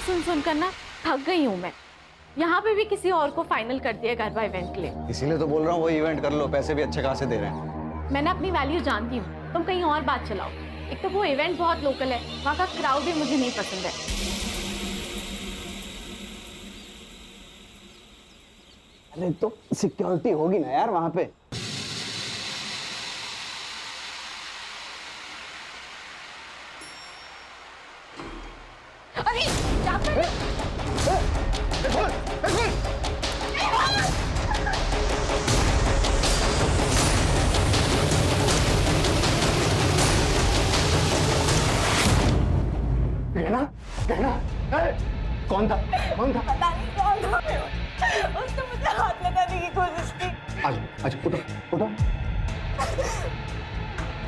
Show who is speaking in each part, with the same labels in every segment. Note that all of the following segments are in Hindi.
Speaker 1: सुन सुन कर ना थक गई हूँ मैं। यहाँ पे भी किसी और को फाइनल कर दिया गरबा इवेंट के लिए।
Speaker 2: इसीलिए तो बोल रहा हूँ वो इवेंट कर लो, पैसे भी अच्छे खासे दे रहे हैं।
Speaker 1: मैंने अपनी वैल्यू जानती हूँ, तुम कहीं और बात चलाओ। एक तो वो इवेंट बहुत लोकल है, वहाँ का क्राउड भी मुझे नहीं पसंद है।
Speaker 2: अरे तो सिक्योरिटी होगी ना यार वहाँ पे।
Speaker 1: अरे क्या कर रहे हो?
Speaker 2: कहना कहना कौन था कौन था?
Speaker 3: पता नहीं कौन था, उसने मुझे हाथ लगाने की कोशिश की।
Speaker 2: आज उठो उठो।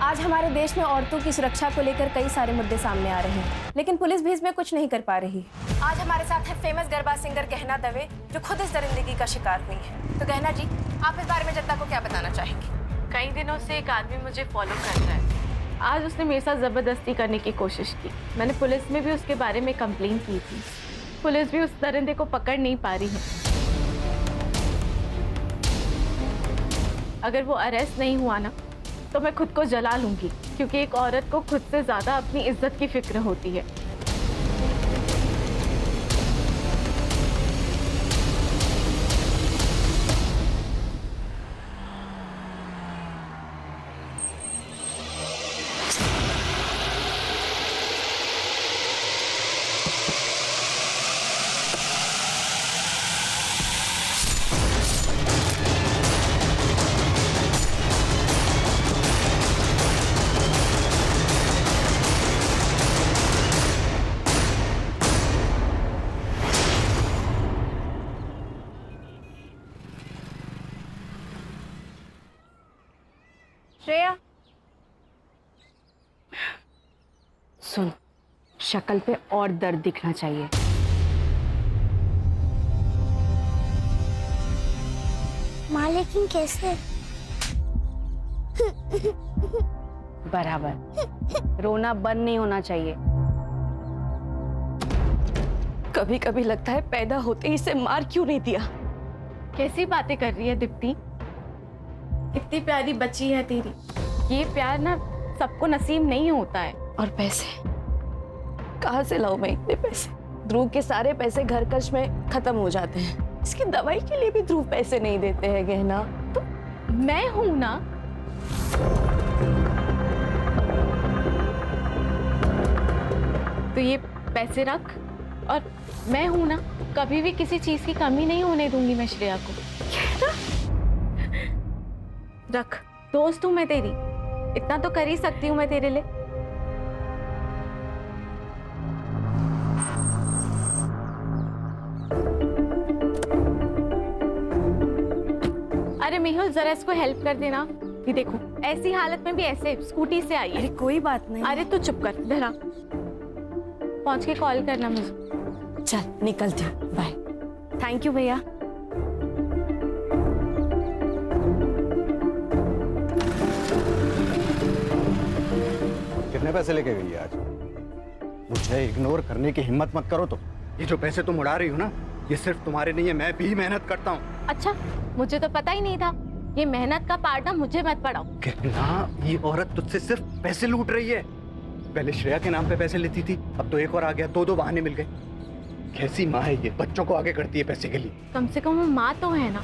Speaker 3: आज हमारे देश में औरतों की सुरक्षा को लेकर कई सारे मुद्दे सामने आ रहे हैं, लेकिन पुलिस भी इसमें कुछ नहीं कर पा रही। आज हमारे साथ है फेमस गरबा सिंगर गहना दवे, जो खुद इस दरिंदगी का शिकार हुई है। तो गहना जी, आप इस बारे में जनता को क्या बताना चाहेंगे?
Speaker 1: कई दिनों से एक आदमी मुझे फॉलो कर रहा है। आज उसने मेरे साथ जबरदस्ती करने की कोशिश की। मैंने पुलिस में भी उसके बारे में कंप्लेन की थी। पुलिस भी उस दरिंदे को पकड़ नहीं पा रही है। अगर वो अरेस्ट नहीं हुआ ना, तो मैं खुद को जला लूंगी, क्योंकि एक औरत को खुद से ज्यादा अपनी इज्जत की फिक्र होती है।
Speaker 3: श्रेया,
Speaker 4: सुन, शक्ल पे और दर्द दिखना चाहिए।
Speaker 5: माँ लेकिन कैसे?
Speaker 4: बराबर, रोना बंद नहीं होना चाहिए।
Speaker 3: कभी कभी लगता है पैदा होते ही इसे मार क्यों नहीं दिया।
Speaker 1: कैसी बातें कर रही है दीप्ति? इतनी प्यारी बच्ची है तेरी। ये प्यार ना सबको नसीब नहीं होता है।
Speaker 3: और पैसे कहाँ से लाऊं मैं इतने पैसे? ध्रुव के सारे पैसे घर खर्च में खत्म हो जाते हैं। इसकी दवाई के लिए भी ध्रुव पैसे नहीं देते हैं गहना।
Speaker 1: तो मैं हूं ना। तो ये पैसे रख, और मैं हूं ना, कभी भी किसी चीज की कमी नहीं होने दूंगी मैं श्रेया को। रख, दोस्त हूं मैं तेरी, इतना तो कर ही सकती हूँ मैं तेरे लिए। अरे मेहुल, जरा इसको हेल्प कर देना। ये देखो, ऐसी हालत में भी ऐसे स्कूटी से आई है।
Speaker 3: अरे कोई बात नहीं।
Speaker 1: अरे तू चुप कर, धरा। पहुंच के कॉल करना मुझे।
Speaker 3: चल निकलती हूँ, बाय। थैंक यू भैया।
Speaker 2: कितने पैसे लेके गई आज? मुझे इग्नोर करने की हिम्मत मत करो। तो ये जो पैसे तुम उड़ा रही हो ना, ये सिर्फ तुम्हारे नहीं है, मैं भी मेहनत करता हूँ।
Speaker 1: अच्छा, मुझे तो पता ही नहीं था। ये मेहनत का पार्ट ना मुझे मत पड़ाओ।
Speaker 2: कहना, ये औरत तुझसे सिर्फ पैसे लूट रही है। पहले श्रेया के नाम पे पैसे लेती थी, अब तो एक और आ गया। दो बहाने मिल गए। कैसी माँ है ये, बच्चों को आगे करती है पैसे के लिए।
Speaker 1: कम से कम वो माँ तो है ना।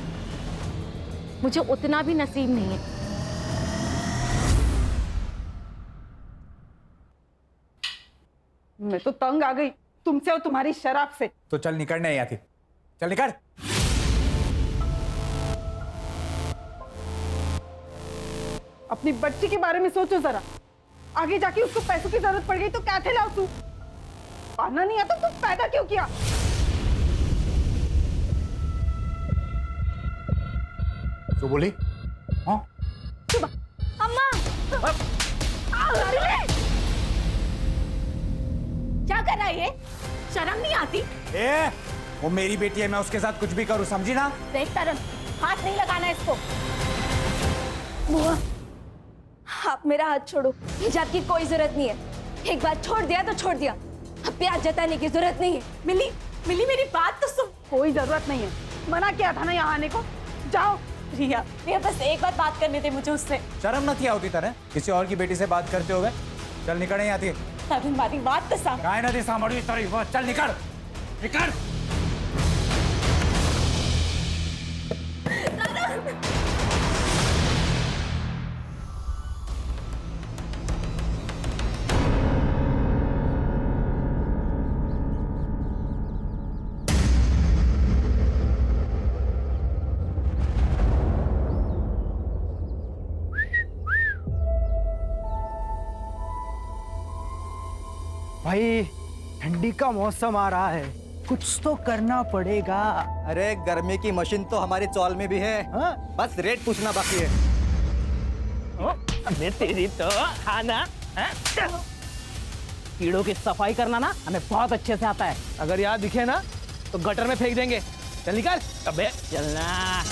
Speaker 1: मुझे उतना भी नसीब नहीं है।
Speaker 6: मैं तो तंग आ गई तुमसे और तुम्हारी शराब से।
Speaker 7: तो चल निकल, नहीं आती, चल निकल।
Speaker 6: अपनी बच्ची के बारे में सोचो जरा। आगे जाके उसको पैसों की जरूरत पड़ गई तो क्या ठेलाओ तू? पाना नहीं आता तो पैदा क्यों किया?
Speaker 7: जो बोली? हाँ,
Speaker 3: अम्मा, क्या कर रहा है ये? शर्म नहीं आती?
Speaker 7: ए, वो मेरी बेटी है, मैं उसके साथ कुछ भी करूं, समझी ना?
Speaker 3: देख तरन, हाथ नहीं लगाना इसको। बुआ, आप मेरा हाथ छोड़ो। हिजाब की कोई जरूरत नहीं है। एक बार छोड़ दिया तो छोड़ दिया। अब प्यार जताने की जरूरत नहीं है। मिली मिली मेरी बात तो सुन।
Speaker 6: कोई जरूरत नहीं है, मना किया था ना यहाँ आने को। जाओ।
Speaker 3: रिया रिया बस एक बार बात करने दे मुझे उससे।
Speaker 7: शर्म न किया होती तरह किसी और की बेटी से बात करते हो गए। चल निकल नहीं आती
Speaker 3: तभी हमारी बात तो सामने।
Speaker 7: काय नदी सांभळी तरी वो चल निकल निकल।
Speaker 8: भाई ठंडी का मौसम आ रहा है, कुछ तो करना पड़ेगा।
Speaker 2: अरे गर्मी की मशीन तो हमारी चौल में भी है।
Speaker 8: हाँ?
Speaker 2: बस रेट पूछना बाकी है।
Speaker 8: अबे तेरी तो खाना कीड़ों की सफाई करना ना हमें बहुत अच्छे से आता है। अगर यहाँ दिखे ना तो गटर में फेंक देंगे। चल निकल। अबे चलना।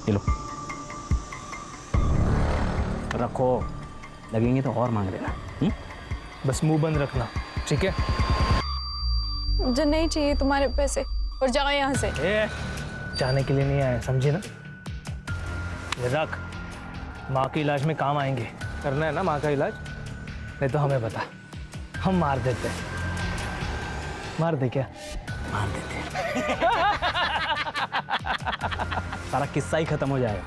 Speaker 8: लो रखो, लगेंगे तो और मांग लेना। बस मुंह बंद रखना, ठीक है?
Speaker 3: मुझे नहीं चाहिए तुम्हारे पैसे और जाओ यहाँ से।
Speaker 8: जाने के लिए नहीं आए, समझे ना? ये रख, माँ के इलाज में काम आएंगे। करना है ना माँ का इलाज? नहीं तो हमें बता, हम मार देते। मार दे क्या? मार देते। सारा किस्सा ही खत्म हो जाएगा।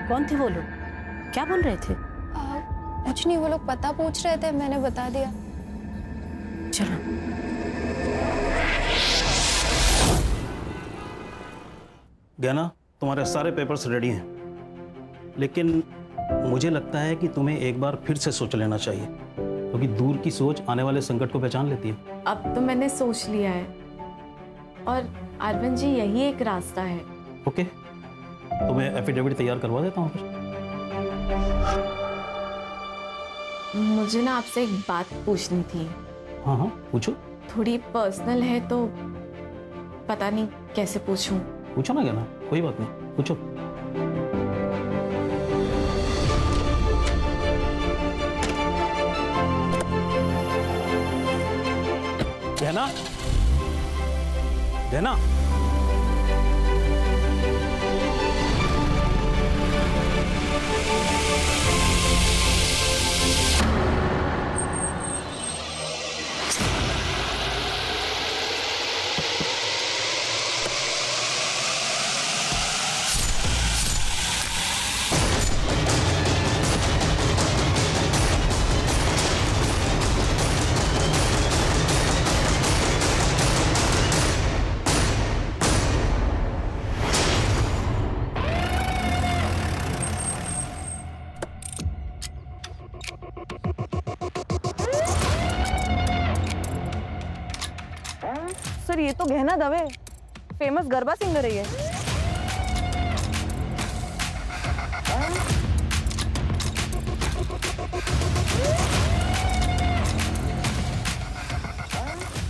Speaker 4: कौन थे वो लोग? क्या बोल रहे थे?
Speaker 3: कुछ नहीं, वो लोग पता पूछ रहे थे, मैंने बता दिया।
Speaker 4: चलो।
Speaker 9: गहना, तुम्हारे सारे पेपर्स रेडी हैं, लेकिन मुझे लगता है कि तुम्हें एक बार फिर से सोच लेना चाहिए, क्योंकि दूर की सोच आने वाले संकट को पहचान लेती है।
Speaker 1: अब तो मैंने सोच लिया है और अरविंद जी यही एक रास्ता है।
Speaker 9: ओके, तुम्हें एफिडेविट तैयार करवा देता हूँ फिर।
Speaker 1: मुझे ना आपसे एक बात पूछनी थी।
Speaker 9: हाँ हाँ पूछो।
Speaker 1: थोड़ी पर्सनल है तो पता नहीं कैसे पूछूं।
Speaker 9: पूछो ना गहना, कोई बात नहीं, पूछो। गहना, गहना,
Speaker 6: सर ये तो गहना दवे, फेमस गरबा सिंगर है ये।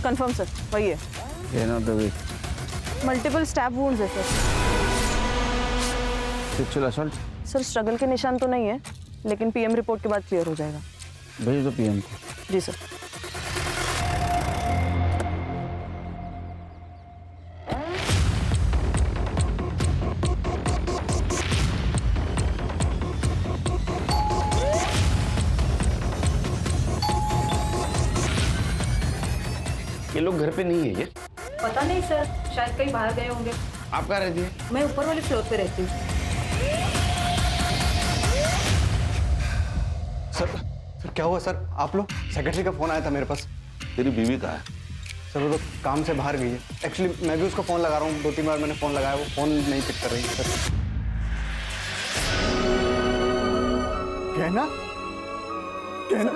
Speaker 6: कंफर्म सर, वही है।
Speaker 2: गहना दवे।
Speaker 6: मल्टीपल स्टैब वुंड्स है sir.
Speaker 2: Sexual assault?
Speaker 6: Sir struggle के निशान तो नहीं है, लेकिन पीएम रिपोर्ट के बाद क्लियर हो जाएगा।
Speaker 2: भेज दो पीएम को।
Speaker 6: जी सर।
Speaker 2: ये लोग घर पे नहीं है ये?
Speaker 3: पता नहीं सर, शायद कहीं बाहर गए होंगे।
Speaker 2: आप कहाँ रहती है?
Speaker 3: मैं ऊपर वाले फ्लोर पे रहती हूँ।
Speaker 2: सर क्या हुआ सर? आप लोग? सेक्रेटरी का फोन आया था मेरे पास।
Speaker 10: तेरी बीवी कहाँ है?
Speaker 2: सर वो तो काम से बाहर गई है। एक्चुअली मैं भी उसको फोन लगा रहा हूँ, 2-3 बार मैंने फोन लगाया, वो फोन नहीं पिक कर रही है सर। कहना कहना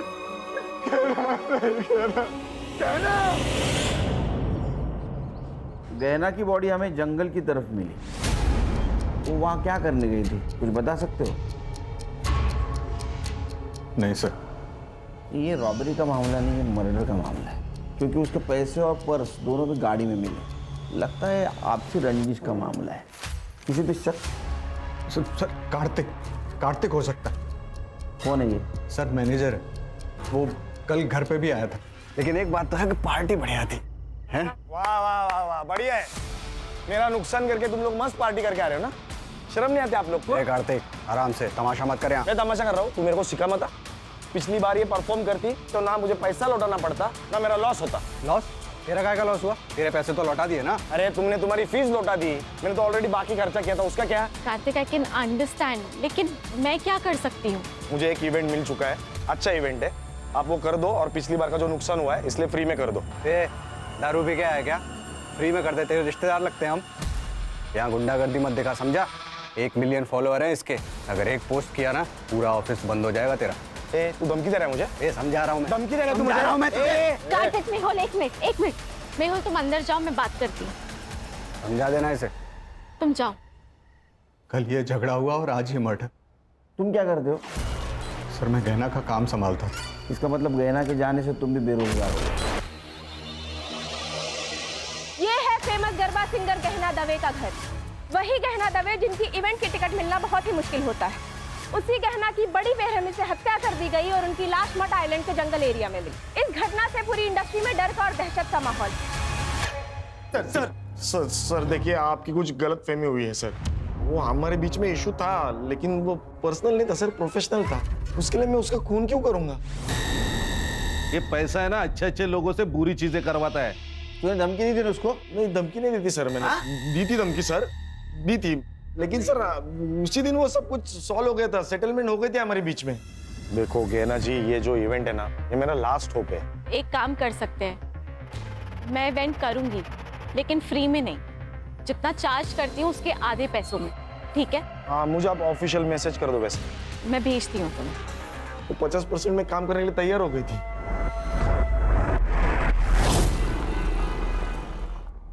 Speaker 10: गहना की बॉडी हमें जंगल की तरफ मिली, वो वहाँ क्या करने गई थी, कुछ बता सकते हो?
Speaker 2: नहीं सर।
Speaker 10: ये रॉबरी का मामला नहीं है, मर्डर का मामला है। क्योंकि उसके पैसे और पर्स दोनों भी गाड़ी में मिले। लगता है आपसी रंजिश का मामला है। किसी पे शक?
Speaker 2: सर कार्तिक हो सकता है।
Speaker 10: कौन है ये?
Speaker 2: सर मैनेजर है, वो कल घर पे भी आया था। लेकिन एक बात तो है कि पार्टी बढ़िया थी, हैं?
Speaker 11: वाह वाह वाह वाह, बढ़िया है। मेरा नुकसान करके तुम लोग मस्त पार्टी करके आ रहे हो ना? शर्म नहीं आती आप लोग को?
Speaker 2: कार्तिक आराम से, तमाशा मत कर यहाँ।
Speaker 11: मैं तमाशा कर रहा हूँ, तू मेरे को सिखा मत। पिछली बार ये परफॉर्म करती तो ना मुझे पैसा लौटाना पड़ता ना मेरा लॉस होता।
Speaker 2: लॉस? तेरा काय का लॉस हुआ? तेरे पैसे तो लौटा दिए ना।
Speaker 11: अरे तुमने तुम्हारी फीस लौटा दी, मैंने तो ऑलरेडी बाकी खर्चा किया था, उसका क्या?
Speaker 1: कार्तिक आई कैन अंडरस्टैंड, लेकिन मैं क्या कर सकती हूँ?
Speaker 11: मुझे एक इवेंट मिल चुका है, अच्छा इवेंट है, आप वो कर दो और पिछली बार का जो नुकसान हुआ है इसलिए फ्री में कर दो।
Speaker 2: दारू पी के आया क्या? फ्री में कर देते हो, रिश्तेदार लगते हैं हम। यहाँ गुंडागर्दी मत दिखा, समझा? 1 मिलियन फॉलोअर हैं इसके, अगर एक पोस्ट किया ना पूरा ऑफिस बंद हो जाएगा तेरा।
Speaker 11: तू धमकी दे रहा है मुझे?
Speaker 2: समझा रहा हूँ मैं।
Speaker 11: धमकी दे रहा है तू मुझे?
Speaker 1: कार्तिक मेहुल, एक मिनट मेहुल, तुम अंदर जाओ, मैं बात करती हूँ।
Speaker 2: समझा देना इसे।
Speaker 1: तुम जाओ।
Speaker 2: कल ये झगड़ा हुआ और आज ये मर्डर।
Speaker 10: तुम क्या करते हो?
Speaker 2: सर मैं गहना का काम संभालता था।
Speaker 10: इसका मतलब गहना के जाने से तुम भी बेरोजगार हो।
Speaker 3: ये है फेमस गरबा सिंगर गहना दवे का घर। वही गहना दवे जिनकी इवेंट की टिकट मिलना बहुत ही मुश्किल होता है। उसी गहना की बड़ी बेरहमी से हत्या कर दी गई और उनकी लाश मट आइलैंड के जंगल एरिया में मिली। इस घटना से पूरी इंडस्ट्री में डर का और दहशत का माहौल।
Speaker 11: सर देखिए, आपकी कुछ गलत फहमी हुई है सर। वो हमारे बीच में इशू था, लेकिन वो पर्सनल नहीं था सर, प्रोफेशनल था। उसके लिए मैं उसका खून क्यों करूंगा?
Speaker 12: ये पैसा है ना, अच्छे लोगों से बुरी चीजें करवाता है।
Speaker 10: तूने धमकी दी थी उसको?
Speaker 11: नहीं, धमकी नहीं दी थी सर मैंने। दी थी धमकी सर, दी थी, लेकिन सर उसी दिन वो सब कुछ सॉल्व हो गया था, सेटलमेंट हो गई थी हमारे बीच में। देखो गहना जी, ये जो इवेंट है ना, ये मेरा लास्ट होप है।
Speaker 1: एक काम कर सकते हैं, मैं इवेंट करूंगी लेकिन फ्री में नहीं, जितना चार्ज करती हूँ उसके आधे पैसों में, ठीक है?
Speaker 11: हाँ, मुझे आप ऑफिशियल मैसेज कर दो। वैसे
Speaker 1: मैं भेजती हूँ तुम्हें।
Speaker 11: तो 50% में काम करने के लिए तैयार हो गई थी।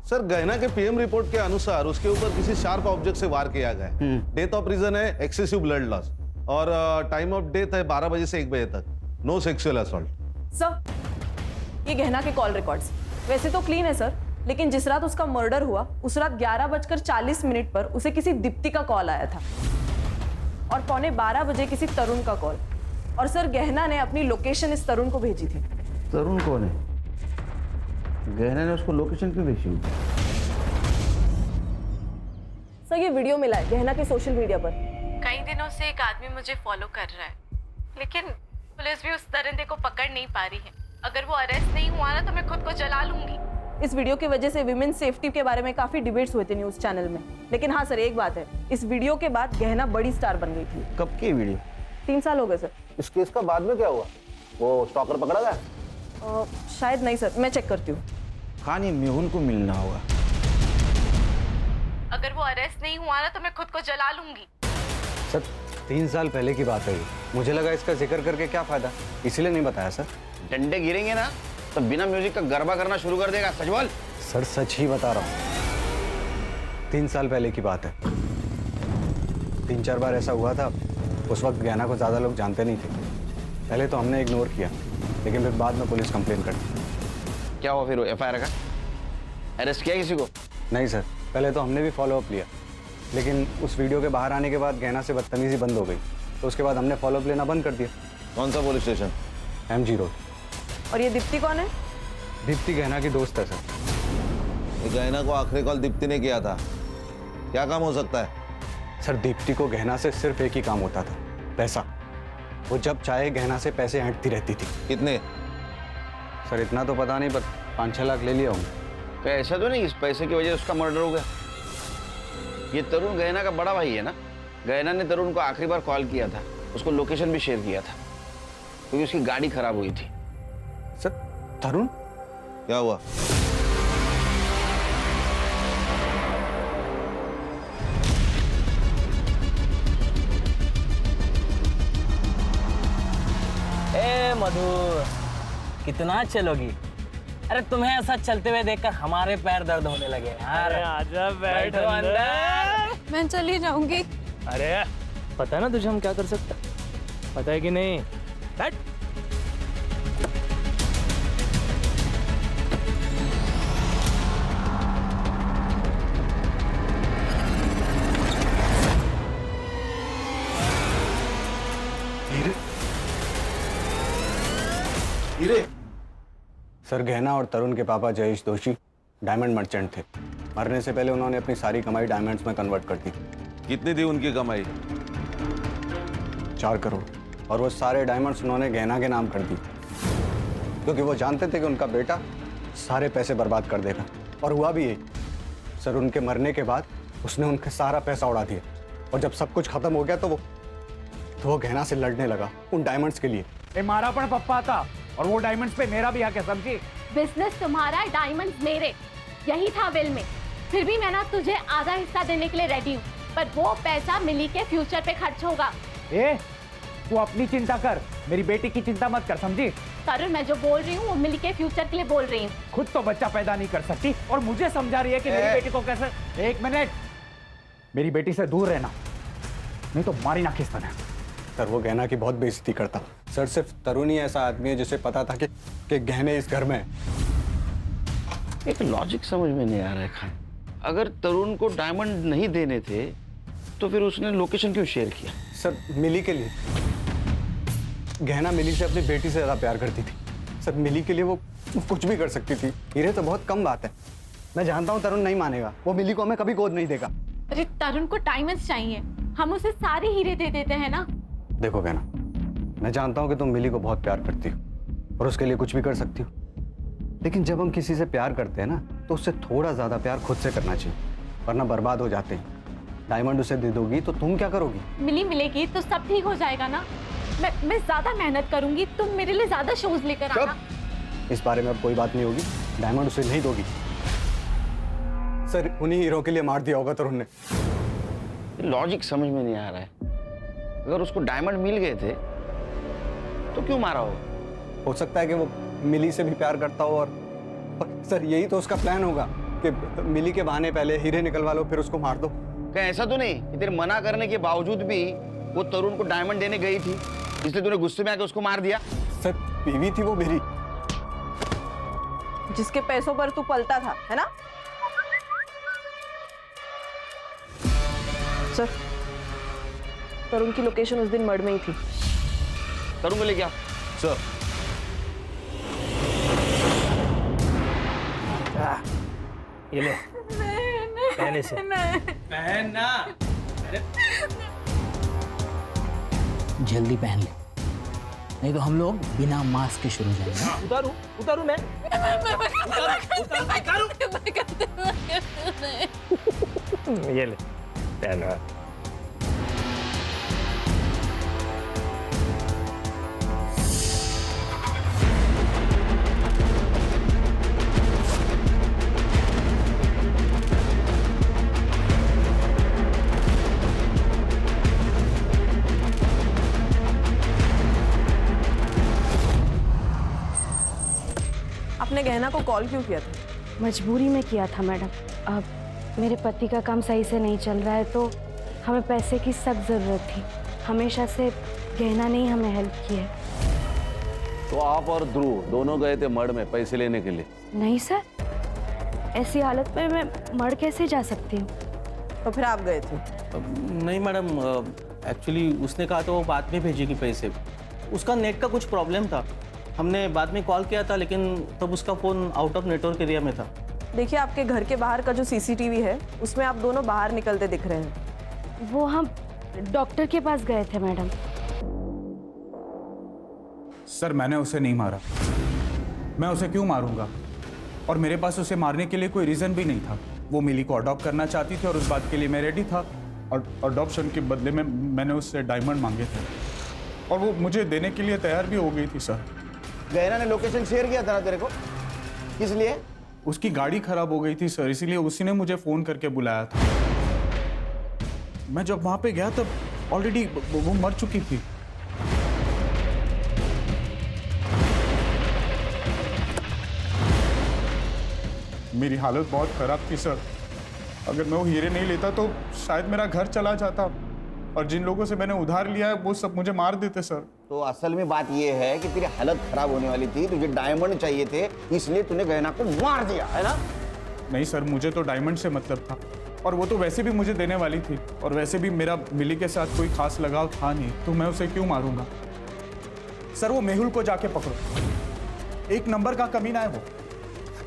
Speaker 12: सर गहना के पीएम रिपोर्ट के अनुसार उसके ऊपर किसी शार्प ऑब्जेक्ट से वार किया गया है। डेथ ऑफ रीजन है एक्सेसिव ब्लड लॉस और टाइम ऑफ डेथ है 12 बजे से 1 बजे तक। No sexual assault.
Speaker 3: सर, ये गहना के कॉल रिकॉर्ड्स वैसे तो क्लीन है सर, लेकिन जिस रात उसका मर्डर हुआ उस रात 11:40 पर उसे किसी दीप्ति का कॉल आया था और 11:15 बजे किसी तरुण का कॉल। और सर गहना ने अपनी लोकेशन इस तरुण को भेजी थी।
Speaker 10: तरुण कौन है? गहना ने उसको लोकेशन क्यों भेजी?
Speaker 3: सर ये वीडियो मिला है गहना के सोशल मीडिया पर।
Speaker 1: कई दिनों से एक आदमी मुझे फॉलो कर रहा है, लेकिन पुलिस भी उस दरिंदे को पकड़ नहीं पा रही है। अगर वो अरेस्ट नहीं हुआ ना तो मैं खुद को जला लूंगी।
Speaker 3: इस वीडियो की वजह से विमेन सेफ्टी के बारे में काफी डिबेट्स हुए थे न्यूज चैनल में। लेकिन हाँ सर, एक बात है, इस वीडियो के बाद गहना बड़ी स्टार बन गई थी।
Speaker 10: कब की वीडियो?
Speaker 3: 3 साल हो गए सर।
Speaker 10: इस केस का बाद में क्या हुआ? वो स्टॉकर पकड़ा गया?
Speaker 3: शायद नहीं सर, मैं चेक करती हूँ।
Speaker 10: कहानी मेहुल को मिलना होगा।
Speaker 1: अगर वो अरेस्ट नहीं हुआ ना तो मैं खुद को जला लूंगी।
Speaker 2: सर 3 साल पहले की बात है ये, मुझे लगा इसका जिक्र करके क्या फायदा, इसीलिए नहीं बताया सर।
Speaker 10: डंडे गिरेंगे ना तो बिना म्यूजिक का गरबा करना शुरू कर देगा। सच बोल।
Speaker 2: सर सच ही बता रहा हूँ, 3 साल पहले की बात है। 3-4 बार ऐसा हुआ था। उस वक्त गहना को ज़्यादा लोग जानते नहीं थे। पहले तो हमने इग्नोर किया, लेकिन फिर बाद में पुलिस कंप्लेन कर दी।
Speaker 10: क्या हुआ फिर? FIR का अरेस्ट किया किसी को?
Speaker 2: नहीं सर, पहले तो हमने भी फॉलोअप लिया, लेकिन उस वीडियो के बाहर आने के बाद गहना से बदतमीजी बंद हो गई, तो उसके बाद हमने फॉलोअप लेना बंद कर दिया।
Speaker 10: कौन सा पुलिस स्टेशन?
Speaker 2: MG road.
Speaker 3: और ये दीप्ति कौन है?
Speaker 2: दीप्ति गहना की दोस्त है सर।
Speaker 12: गहना को आखिरी कॉल दीप्ति ने किया था। क्या काम हो सकता है?
Speaker 2: सर दीप्ति को गहना से सिर्फ एक ही काम होता था, पैसा। वो जब चाहे गहना से पैसे ऐंठती रहती थी।
Speaker 12: कितने?
Speaker 2: सर इतना तो पता नहीं, पर 5-6 लाख ले लिया हूँ।
Speaker 10: तो ऐसा तो नहीं इस पैसे की वजह से उसका मर्डर हो गया? ये तरुण गहना का बड़ा भाई है ना? गहना ने तरुण को आखिरी बार कॉल किया था, उसको लोकेशन भी शेयर किया था, क्योंकि उसकी गाड़ी खराब हुई थी।
Speaker 2: सर तरुण?
Speaker 12: क्या हुआ?
Speaker 8: ए मधु, कितना चलोगी? अरे तुम्हें ऐसा चलते हुए देखकर हमारे पैर दर्द होने लगे यार। आजा बैठो अंदर।
Speaker 1: मैं चली जाऊंगी।
Speaker 8: अरे पता है ना तुझे हम क्या कर सकते, पता है कि नहीं? बैठ।
Speaker 2: सर गहना और तरुण के पापा जयेश दोषी डायमंड मर्चेंट थे। मरने से पहले उन्होंने अपनी सारी कमाई डायमंड्स में कन्वर्ट कर दी।
Speaker 12: कितनी थी उनकी कमाई?
Speaker 2: 4 करोड़। और वो सारे डायमंड्स उन्होंने गहना के नाम कर दी, क्योंकि वो जानते थे कि उनका बेटा सारे पैसे बर्बाद कर देगा। और हुआ भी यही। सर उनके मरने के बाद उसने उनका सारा पैसा उड़ा दिया, और जब सब कुछ खत्म हो गया तो वो गहना से लड़ने लगा उन डायमंड्स के लिए।
Speaker 8: मारा पण पप्पा था, और वो डायमंड्स पे मेरा भी हक है, समझी?
Speaker 1: बिजनेस तुम्हारा, डायमंड्स मेरे, यही था बिल में। फिर भी मैं ना तुझे आधा हिस्सा देने के लिए रेडी हूँ, पर वो पैसा मिली के फ्यूचर पे खर्च होगा।
Speaker 8: तू अपनी चिंता कर, मेरी बेटी की चिंता मत कर, समझी?
Speaker 1: तरुण, मैं जो बोल रही हूँ वो मिली के फ्यूचर के लिए बोल रही हूँ।
Speaker 8: खुद तो बच्चा पैदा नहीं कर सकती और मुझे समझा रही है कि मेरी बेटी को कैसे। 1 मिनट, मेरी बेटी से दूर रहना, नहीं तो मारी ना खिस्ता है।
Speaker 2: सर वो गहना की बहुत बेइज्जती करता। सर सिर्फ तरुण ही ऐसा आदमी है जिसे पता था कि गहने इस घर में है।
Speaker 10: एक लॉजिक समझ में नहीं आ रहा है खान। अगर तरुण को डायमंड नहीं देने थे तो फिर उसने लोकेशन क्यों शेयर किया?
Speaker 2: सर मिली के लिए। गहना मिली से अपनी बेटी से ज्यादा प्यार करती थी। सर मिली के लिए वो कुछ भी कर सकती थी। हीरे तो बहुत कम बात है। मैं जानता हूँ तरुण नहीं मानेगा, वो मिली को हमें कभी गोद नहीं देगा।
Speaker 1: अरे तरुण को डायमंड्स चाहिए, हम उसे सारे हीरे दे देते हैं ना।
Speaker 2: देखो गहना, मैं जानता हूँ कि तुम मिली को बहुत प्यार करती हो और उसके लिए कुछ भी कर सकती हो, लेकिन जब हम किसी से प्यार करते हैं ना तो उससे थोड़ा ज्यादा प्यार खुद से करना चाहिए, वरना बर्बाद हो जाते हैं। डायमंड उसे दे दोगी तो तुम क्या करोगी?
Speaker 1: मिली मिलेगी तो सब ठीक हो जाएगा ना। मैं ज्यादा मेहनत करूंगी, तुम मेरे लिए ज्यादा शोज लेकर आना।
Speaker 2: इस बारे में अब कोई बात नहीं होगी। डायमंड उसे नहीं दोगी। सर उन्हीं हीरो के लिए मार दिया होगा तरुण ने।
Speaker 10: लॉजिक समझ में नहीं आ रहा है। अगर उसको डायमंड मिल गए थे तो क्यों मारा
Speaker 2: हो सकता है कि वो मिली से भी प्यार करता हो, और सर यही तो उसका प्लान होगा कि मिली के बहाने पहले हीरे निकलवा लो फिर उसको मार दो।
Speaker 10: कहीं ऐसा तो नहीं कि तेरे मना करने के बावजूद भी वो तरुण को डायमंड देने गई थी, इसलिए तूने गुस्से में आके उसको मार दिया?
Speaker 2: सर बीवी थी वो मेरी,
Speaker 6: जिसके पैसों पर तू पलता था, है ना? सर तरुण की लोकेशन उस दिन मर्ड में ही थी।
Speaker 10: तरुण को ले गया
Speaker 12: सर।
Speaker 8: ये ले पहले से
Speaker 13: पहनना, जल्दी पहन ले, नहीं तो हम लोग बिना मास्क के शुरू जाएंगे।
Speaker 8: उतारू मैं। ये ले पहना।
Speaker 6: आपने गहना को कॉल क्यों किया था?
Speaker 4: मजबूरी में किया था मैडम। अब मेरे पति का काम सही से नहीं चल रहा है तो हमें पैसे की सख्त ज़रूरत थी। हमेशा से गहना ने ही हमें हेल्प की है।
Speaker 12: तो आप और ध्रुव दोनों गए थे मर्ड में पैसे लेने के लिए?
Speaker 4: नहीं सर, ऐसी हालत में मैं मर्ड कैसे जा सकती हूँ?
Speaker 6: तो फिर आप गए थे?
Speaker 13: नहीं मैडम, एक्चुअली उसने कहा तो वो बाद में भेजेगी पैसे। उसका नेट का कुछ प्रॉब्लम था, हमने बाद में कॉल किया था लेकिन तब उसका phone out of network area में था।
Speaker 6: देखिए आपके घर के बाहर का जो सीसीटीवी है उसमें आप दोनों बाहर निकलते दिख रहे हैं।
Speaker 4: वो हम डॉक्टर के पास गए थे मैडम।
Speaker 7: सर मैंने उसे नहीं मारा। मैं उसे क्यों मारूंगा? और मेरे पास उसे मारने के लिए कोई रीज़न भी नहीं था। वो मिली को अडॉप्ट करना चाहती थी और उस बात के लिए मैं रेडी था, और अडॉप्शन के बदले में मैंने उससे डायमंड मांगे थे और वो मुझे देने के लिए तैयार भी हो गई थी। सर
Speaker 10: गहना ने लोकेशन शेयर किया था ना तेरे को, किस लिए?
Speaker 7: उसकी गाड़ी खराब हो गई थी सर, इसीलिए उसी ने मुझे फ़ोन करके बुलाया था। मैं जब वहाँ पे गया तब ऑलरेडी वो मर चुकी थी। मेरी हालत बहुत खराब थी सर। अगर मैं वो हीरे नहीं लेता तो शायद मेरा घर चला जाता, और जिन लोगों से मैंने उधार लिया है वो सब मुझे मार देते सर।
Speaker 10: तो असल में बात ये है कि तेरी हालत खराब होने वाली थी, तुझे डायमंड चाहिए थे, इसलिए तूने गहना को मार दिया, है ना?
Speaker 7: नहीं सर, मुझे तो डायमंड से मतलब था, और वो तो वैसे भी मुझे देने वाली थी, और वैसे भी मेरा मिली के साथ कोई खास लगाव था नहीं, तो मैं उसे क्यों मारूंगा? सर वो मेहुल को जाके पकड़ो। एक नंबर का कमीना है वो।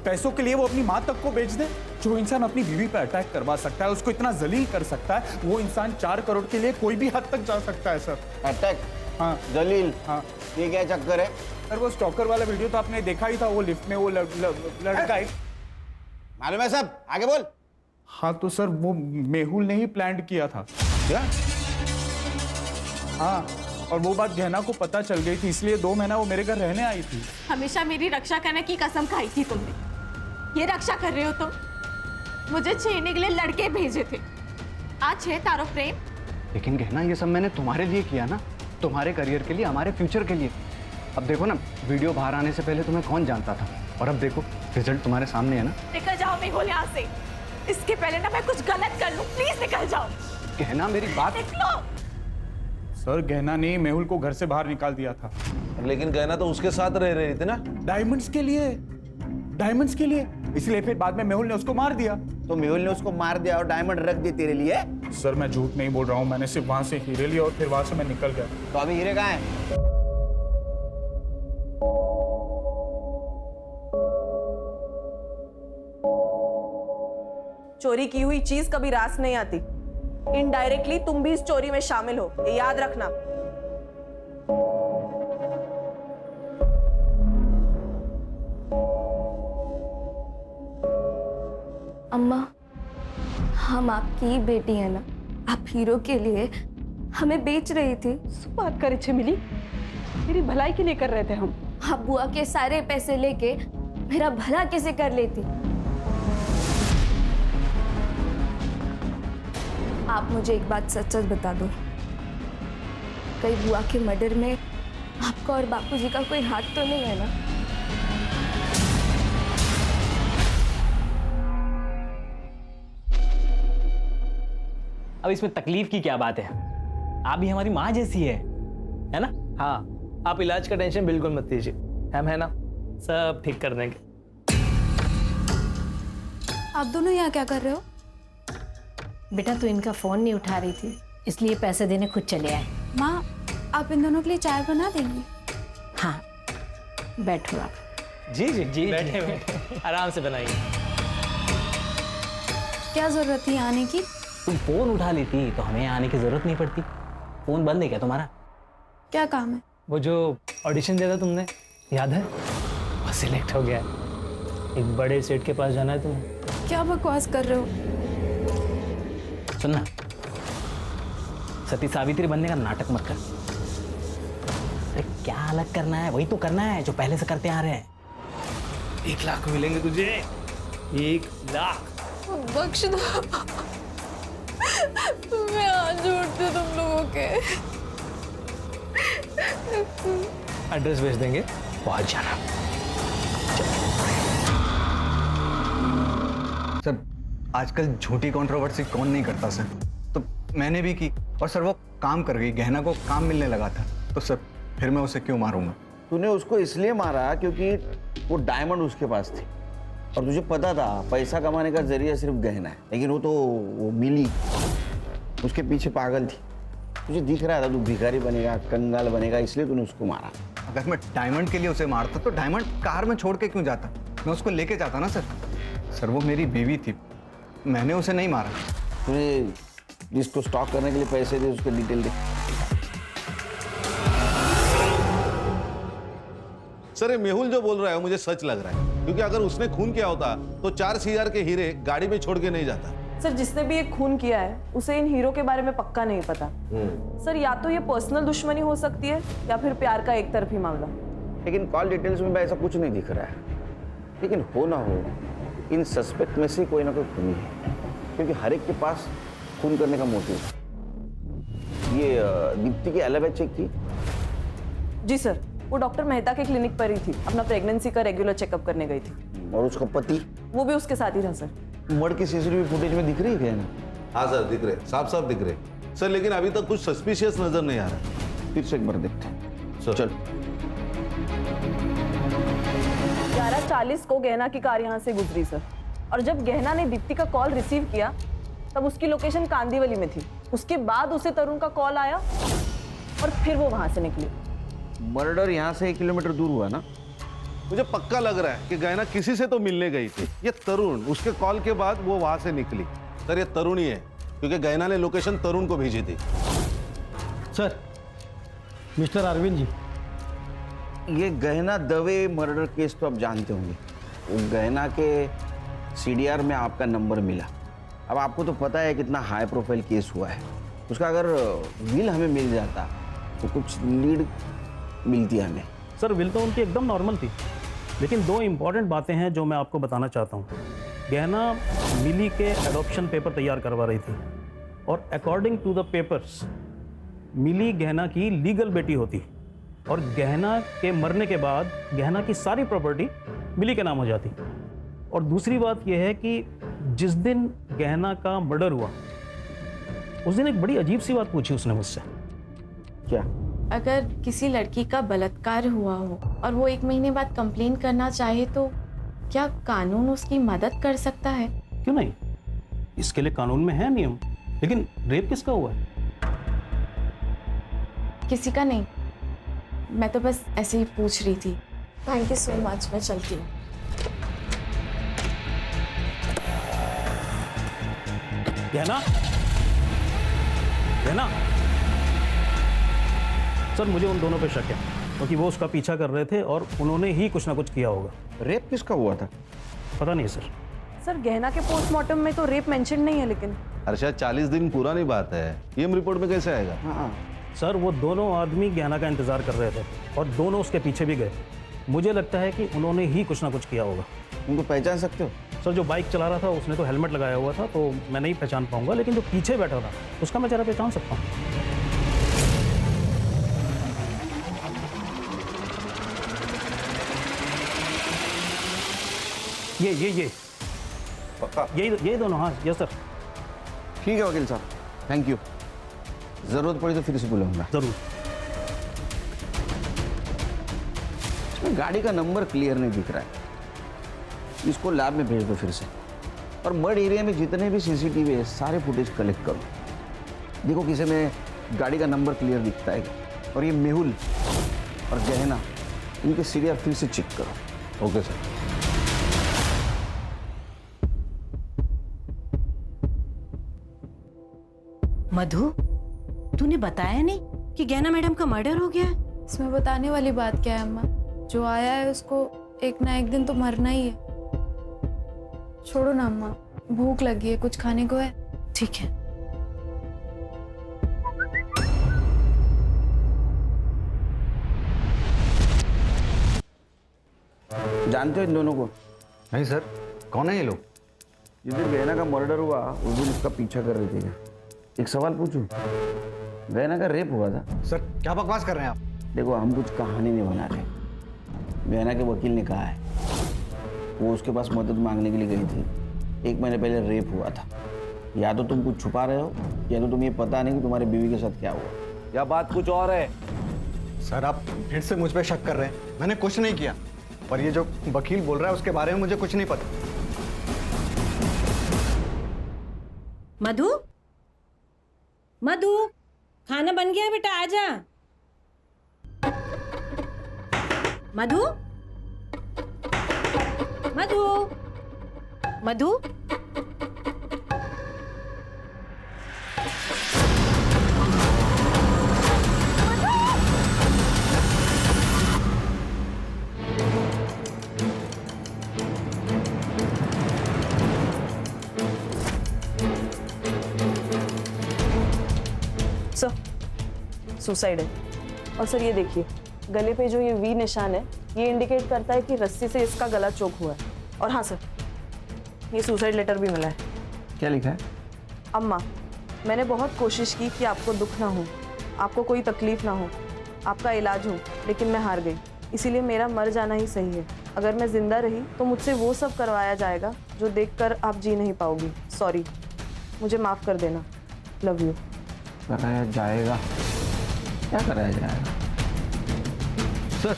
Speaker 7: पैसों के लिए वो अपनी माँ तक को बेच दे। जो इंसान अपनी बीवी पर अटैक करवा सकता है, उसको इतना जलील कर सकता है, वो इंसान 4 करोड़ के लिए कोई भी हद तक जा सकता है सर।
Speaker 10: अटैक?
Speaker 7: हाँ
Speaker 10: जलील?
Speaker 7: हाँ।
Speaker 10: ये क्या चक्कर है
Speaker 7: सर? वो स्टॉकर वाला वीडियो तो आपने देखा ही था, वो लिफ्ट में वो लड़का
Speaker 10: मालूम है सब, आगे बोल।
Speaker 7: हाँ तो सर वो मेहुल ने ही प्लान किया था।
Speaker 10: क्या?
Speaker 7: हाँ, और वो बात गहना को पता चल गई थी, इसलिए 2 महीना वो मेरे घर रहने आई थी।
Speaker 1: हमेशा मेरी रक्षा करने की कसम खाई थी तुमने, ये रक्षा कर रहे हो तुम? मुझे छेड़ने के लिए लड़के भेजे थे, आज है तारो प्रेम।
Speaker 2: लेकिन गहना ये सब मैंने तुम्हारे लिए किया ना, तुम्हारे करियर के लिए, हमारे फ्यूचर के लिए। अब देखो ना, वीडियो बाहर आने से पहले तुम्हें कौन जानता था, और अब देखो रिजल्ट तुम्हारे सामने है ना।
Speaker 1: निकल जाओ मेहुल यहाँ से, इसके पहले ना मैं कुछ गलत कर लूं, प्लीज निकल जाओ।
Speaker 2: गहना मेरी बात।
Speaker 1: निकलो।
Speaker 7: सर गहना ने मेहुल को घर से बाहर निकाल दिया था।
Speaker 12: लेकिन गहना तो उसके साथ रह रही थी ना।
Speaker 7: डायमंड्स के लिए, डायमंड्स के लिए, इसलिए फिर बाद में मेहुल ने उसको मार दिया।
Speaker 10: तो मेहुल ने उसको मार दिया और डायमंड रख दिए तेरे लिए?
Speaker 7: सर मैं झूठ नहीं बोल रहा हूँ, मैंने सिर्फ वहां से हीरे लिए और फिर वहां से मैं निकल गया।
Speaker 10: तो अभी हीरे कहाँ हैं?
Speaker 14: चोरी की हुई चीज कभी रास नहीं आती। इनडायरेक्टली तुम भी इस चोरी में शामिल हो, ये याद रखना।
Speaker 3: अम्मा, हम आपकी ही बेटी है ना, आप हीरो के लिए हमें बेच रही थी।
Speaker 6: बात करे छमिली, मेरी भलाई के लिए कर रहे थे हम।
Speaker 3: आप बुआ के सारे पैसे लेके मेरा भला कैसे कर लेती? आप मुझे एक बात सच सच बता दो, कहीं बुआ के मर्डर में आपका और बापूजी का कोई हाथ तो नहीं है ना?
Speaker 8: अब इसमें तकलीफ की क्या बात है? आप भी हमारी माँ जैसी है ना? हाँ, आप इलाज का टेंशन बिल्कुल मत लीजिए, हम है ना, सब ठीक कर देंगे।
Speaker 3: आप दोनों यहाँ क्या कर रहे हो?
Speaker 4: बेटा तू इनका फोन नहीं उठा रही थी, इसलिए पैसे देने खुद चले आए।
Speaker 3: माँ, आप इन दोनों के लिए चाय बना देंगी?
Speaker 4: हाँ बैठो आप।
Speaker 8: जी जी जी, बैठे बैठे आराम से बनाइए।
Speaker 3: क्या जरूरत थी आने की?
Speaker 8: तुम फोन उठा लेती तो हमें आने की जरूरत नहीं पड़ती। फोन बंद है क्या तुम्हारा?
Speaker 3: क्या काम है?
Speaker 8: वो जो ऑडिशन दिया था तुमने, याद है? वो सिलेक्ट हो गया है। एक बड़े सेट के पास जाना है तुम्हें।
Speaker 3: क्या बकवास कर रहे हो?
Speaker 8: सुनना, सती सावित्री बनने का नाटक मत कर। अरे क्या अलग करना है, वही तो करना है जो पहले से करते आ रहे हैं। 1 लाख मिलेंगे तुझे, 1 लाख।
Speaker 3: बख्श दो, तुम्हें हाथ जोड़ते तुम लोगों के।
Speaker 8: एड्रेस भेज देंगे, पहुंच जाना।
Speaker 2: सर आजकल झूठी कंट्रोवर्सी कौन नहीं करता सर, तो मैंने भी की और सर वो काम कर गई, गहना को काम मिलने लगा था, तो सर फिर मैं उसे क्यों मारूंगा?
Speaker 10: तूने उसको इसलिए मारा क्योंकि वो डायमंड उसके पास थी और तुझे पता था पैसा कमाने का जरिया सिर्फ गहना है, लेकिन वो मिली उसके पीछे पागल थी। तुझे दिख रहा था तू भिखारी बनेगा, कंगाल बनेगा, इसलिए तूने उसको मारा।
Speaker 2: अगर मैं डायमंड के लिए उसे मारता तो डायमंड कार में छोड़ के क्यों जाता? मैं उसको लेके जाता ना सर। सर वो मेरी बीवी थी, मैंने उसे नहीं मारा।
Speaker 10: तूने जिसको स्टॉक करने के लिए पैसे दे उसके डिटेल दे।
Speaker 12: सर ये मेहुल जो बोल रहा है मुझे सच लग रहा है, क्योंकि अगर उसने खून किया होता तो 4,000 के हीरे गाड़ी में छोड़ के नहीं जाता।
Speaker 14: सर जिसने भी ये खून किया है उसे इन हीरो के बारे में पक्का नहीं पता। सर या तो ये पर्सनल दुश्मनी हो सकती है या फिर प्यार का एक तरफी मामला।
Speaker 10: लेकिन कॉल डिटेल्स में ऐसा कुछ नहीं दिख रहा है, लेकिन हो ना हो इन सस्पेक्ट में से कोई ना कोई खूनी है, क्योंकि हर एक के पास खून करने का मोटिव है। ये दीप्ति की एलिबी चेक की?
Speaker 14: जी सर, वो डॉक्टर मेहता के क्लिनिक पर ही थी, अपना प्रेगनेंसी का रेगुलर चेकअप करने गई थी।
Speaker 10: और उसका पति?
Speaker 14: वो भी उसके साथ ही था सर।
Speaker 10: मर्डर की सीसीटीवी फुटेज में दिख रही है ना?
Speaker 12: हाँ सर दिख रहे, साफ साफ दिख रहे सर, लेकिन अभी तक कुछ सस्पिशियस नजर नहीं आ रहा।
Speaker 10: फिर से एक बार देखते हैं।
Speaker 12: सर
Speaker 10: चल।
Speaker 14: 11:40 को गहना की कार यहाँ से गुजरी सर, और जब गहना ने दीप्ति का कॉल रिसीव किया तब उसकी लोकेशन कांदीवली में थी। उसके बाद उसे तरुण का कॉल आया और फिर वो वहां से निकली।
Speaker 10: मर्डर यहाँ से 1 किलोमीटर दूर हुआ ना?
Speaker 12: मुझे पक्का लग रहा है कि गहना किसी से तो मिलने गई थी। ये तरुण, उसके कॉल के बाद वो वहां से निकली। सर ये तरुण ही है, क्योंकि गहना ने लोकेशन तरुण को भेजी थी।
Speaker 15: सर, मिस्टर अरविंद जी,
Speaker 10: ये गहना दवे मर्डर केस तो आप जानते होंगे। वो गहना के सीडीआर में आपका नंबर मिला। अब आपको तो पता है कितना हाई प्रोफाइल केस हुआ है। उसका अगर विल हमें मिल जाता तो कुछ लीड मिलती हमें।
Speaker 9: सर विल तो उनकी एकदम नॉर्मल थी, लेकिन दो इम्पॉर्टेंट बातें हैं जो मैं आपको बताना चाहता हूँ। गहना मिली के एडॉप्शन पेपर तैयार करवा रही थी और अकॉर्डिंग टू द पेपर्स मिली गहना की लीगल बेटी होती और गहना के मरने के बाद गहना की सारी प्रॉपर्टी मिली के नाम हो जाती। और दूसरी बात यह है कि जिस दिन गहना का मर्डर हुआ उस दिन एक बड़ी अजीब सी बात पूछी उसने मुझसे।
Speaker 10: क्या?
Speaker 1: अगर किसी लड़की का बलात्कार हुआ हो और वो 1 महीने बाद कंप्लेन करना चाहे तो क्या कानून उसकी मदद कर सकता है?
Speaker 9: क्यों नहीं, इसके लिए कानून में है नियम। लेकिन रेप किसका हुआ है?
Speaker 1: किसी का नहीं, मैं तो बस ऐसे ही पूछ रही थी। थैंक यू सो मच, मैं चलती हूँ।
Speaker 9: गहना, गहना। सर मुझे उन दोनों पे शक है क्योंकि वो उसका पीछा कर रहे थे और उन्होंने ही कुछ ना कुछ किया होगा।
Speaker 10: रेप किसका हुआ था?
Speaker 9: पता नहीं सर।
Speaker 14: सर गहना के पोस्टमार्टम में तो रेप मेंशन नहीं है, लेकिन
Speaker 12: हर्षा 40 दिन पुरानी बात है, पीएम रिपोर्ट में कैसे आएगा?
Speaker 10: हाँ
Speaker 9: सर वो दोनों आदमी गहना का इंतजार कर रहे थे और दोनों उसके पीछे भी गए। मुझे लगता है कि उन्होंने ही कुछ ना कुछ किया होगा।
Speaker 10: उनको पहचान सकते हो?
Speaker 9: सर जो बाइक चला रहा था उसने तो हेलमेट लगाया हुआ था तो मैं नहीं पहचान पाऊंगा, लेकिन जो पीछे बैठा था उसका मैं जरा पहचान सकता हूँ। ये
Speaker 10: पक्का?
Speaker 9: ये दोनों, हाँ यस सर।
Speaker 10: ठीक है वकील साहब, थैंक यू। जरूरत पड़ी तो फिर से बुलाऊंगा।
Speaker 9: जरूर।
Speaker 10: इसमें गाड़ी का नंबर क्लियर नहीं दिख रहा है, इसको लैब में भेज दो फिर से। और मड एरिया में जितने भी सीसीटीवी है सारे फुटेज कलेक्ट करो, देखो किसी में गाड़ी का नंबर क्लियर दिखता है। और ये मेहुल और गहना, इनके सीरियल फिर से चेक करो।
Speaker 12: Okay sir.
Speaker 16: मधु, तूने बताया नहीं कि गहना मैडम का मर्डर हो गया है?
Speaker 1: इसमें बताने वाली बात क्या है अम्मा? जो आया है उसको एक ना एक दिन तो मरना ही है। छोड़ो ना अम्मा, भूख लगी है, कुछ खाने को है?
Speaker 16: ठीक है।
Speaker 10: जानते हो इन दोनों को?
Speaker 2: नहीं सर, कौन है ये लोग?
Speaker 10: जिस दिन गहना का मर्डर हुआ उस दिन इसका पीछा कर रहे थे। एक सवाल पूछूं, गहना का रेप हुआ था?
Speaker 2: सर क्या बकवास कर रहे हैं आप?
Speaker 10: देखो हम कुछ कहानी नहीं बना रहे। गहना के वकील ने कहा है वो उसके पास मदद मांगने के लिए गई थी। 1 महीने पहले रेप हुआ था। या तो तुम कुछ छुपा रहे हो या तो तुम्हें पता नहीं कि तुम्हारी बीवी के साथ क्या हुआ।
Speaker 11: या बात कुछ और है?
Speaker 2: सर आप फिर से मुझ पे शक कर रहे हैं। मैंने कुछ नहीं किया, पर ये जो वकील बोल रहा है उसके बारे में मुझे कुछ नहीं पता।
Speaker 16: मधु, मधु, खाना बन गया बेटा, आजा। मधु, मधु, मधु।
Speaker 14: सर सुसाइड है। और सर ये देखिए, गले पे जो ये वी निशान है ये इंडिकेट करता है कि रस्सी से इसका गला चोक हुआ है। और हाँ सर, ये सुसाइड लेटर भी मिला है।
Speaker 10: क्या लिखा है?
Speaker 14: अम्मा, मैंने बहुत कोशिश की कि आपको दुख ना हो, आपको कोई तकलीफ ना हो, आपका इलाज हो, लेकिन मैं हार गई। इसीलिए मेरा मर जाना ही सही है। अगर मैं जिंदा रही तो मुझसे वो सब करवाया जाएगा जो देखकर आप जी नहीं पाओगी। सॉरी, मुझे माफ़ कर देना। Love you.
Speaker 10: कराया जाएगा? क्या कराया जाएगा?
Speaker 15: सर